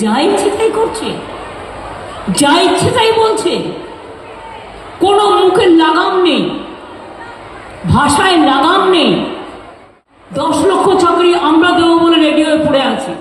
যা ইচ্ছে তাই করছে, যা ইচ্ছে তাই বলছে, কোনো মুখের লাগাম নেই, ভাষায় লাগাম নেই। 10 লক্ষ চাকরি আমরা দেবো বলে রেডিওয়ে পড়ে আছি।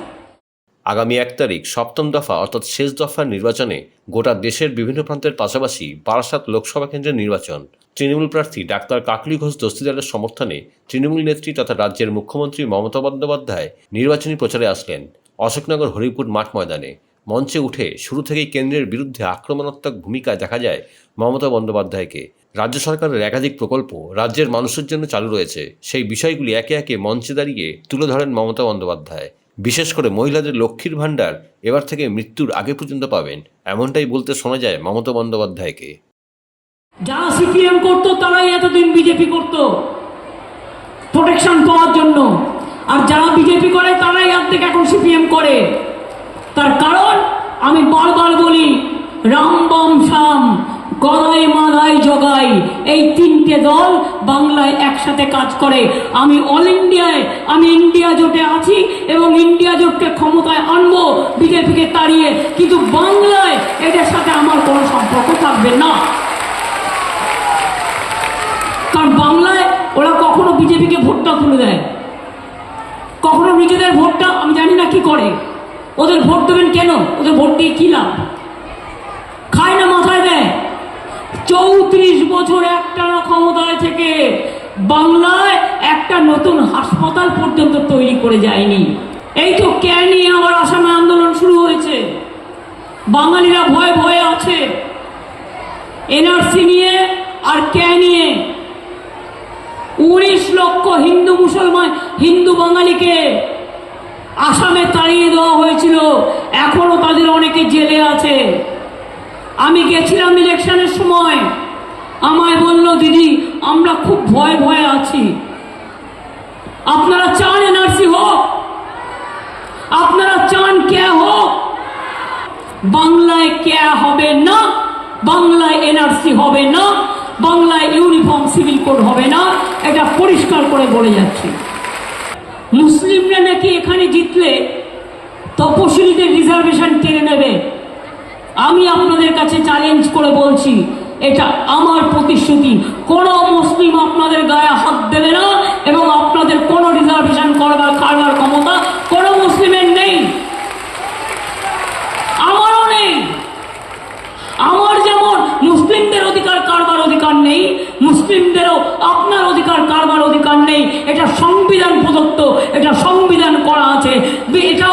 আগামী 1 তারিখ সপ্তম দফা অর্থাৎ শেষ দফার নির্বাচনে গোটা দেশের বিভিন্ন প্রান্তের পাশাপাশি বারাসাত লোকসভা কেন্দ্রের নির্বাচন। তৃণমূল প্রার্থী ডাক্তার কাকলি ঘোষ দস্তিদারের সমর্থনে তৃণমূল নেত্রী তথা রাজ্যের মুখ্যমন্ত্রী মমতা বন্দ্যোপাধ্যায় নির্বাচনী প্রচারে আসলেন অশোকনগর হরিপুর মাঠ ময়দানে। মঞ্চে উঠে শুরু থেকেই কেন্দ্রের বিরুদ্ধে আক্রমণাত্মক ভূমিকায় দেখা যায় মমতা বন্দ্যোপাধ্যায়কে। রাজ্য সরকারের একাধিক প্রকল্প রাজ্যের মানুষের জন্য চালু রয়েছে, সেই বিষয়গুলি একে একে মঞ্চে দাঁড়িয়ে তুলে ধরেন মমতা বন্দ্যোপাধ্যায়। বিশেষ করে মহিলাদের লক্ষ্মীর ভাণ্ডার এবার থেকে মৃত্যুর আগে পর্যন্ত পাবেন, এমনটাই বলতে শোনা যায় মমতা বন্দ্যোপাধ্যায়কে। যারা সিপিএম করতো তারাই এতদিন বিজেপি করতো প্রোটেকশন পাওয়ার জন্য, আর যারা বিজেপি করে তারাই অর্ধেক এখন সিপিএম করে। তার কারণ আমি বারবার বলি, রাম বাম শাম, গদাই মাদাই জগাই, এই 3টে দল বাংলায় একসাথে কাজ করে। আমি অল ইন্ডিয়ায়, আমি ইন্ডিয়া জোটে আছি এবং ইন্ডিয়া জোটকে ক্ষমতায় আনবো বিজেপিকে তাড়িয়ে, কিন্তু বাংলায় এদের সাথে আমার কোনো সম্পর্ক থাকবে না। কারণ বাংলায় ওরা কখনো বিজেপিকে ভোটটা তুলে দেয়, কখনো নিজেদের ভোটটা আমি জানি না কি করে। ওদের ভোট দেবেন কেন? ওদের ভোট দিয়ে কি লাভ? খায় না মাথায় দেয়। 34 বছর একটানা ক্ষমতায় থেকে বাংলায় একটা নতুন হাসপাতাল পর্যন্ত তৈরি করে যায়নি। এই তো ক্যা নিয়ে আবার আসামে আন্দোলন শুরু হয়েছে, বাঙালিরা ভয়ে ভয়ে আছে এনআরসি নিয়ে আর ক্যা নিয়ে। 19 লক্ষ হিন্দু মুসলমান, হিন্দু বাঙালিকে আসামে তাড়িয়ে দেওয়া হয়েছিল, এখনো তাদের অনেকে জেলে আছে। আমি গেছিলাম ইলেকশনের সময়, আমায় বলল দিদি আমরা খুব ভয়ে ভয়ে আছি। আপনারা চান এনআরসি হোক? আপনারা চান কে হোক? বাংলায় কে হবে না, বাংলায় এনআরসি হবে না, বাংলায় ইউনিফর্ম সিভিল কোড হবে না, এটা পরিষ্কার করে বলে যাচ্ছি। মুসলিমরা নাকি এখানে জিতলে তপশিলীদের রিজার্ভেশন কেড়ে নেবে। আমি আপনাদের কাছে চ্যালেঞ্জ করে বলছি, এটা আমার প্রতিশ্রুতি, কোনো মুসলিম আপনাদের গায়ে হাত দেবে না এবং আপনাদের কোনো রিজার্ভেশন করবার কারবার ক্ষমতা কোনো মুসলিমের নেই, আমারও নেই। আমার যেমন মুসলিমদের অধিকার কারবার অধিকার নেই, মুসলিমদেরও আপনার অধিকার কারবার অধিকার নেই। এটা সংবিধান প্রদত্ত, এটা সংবিধান করা আছে, এটা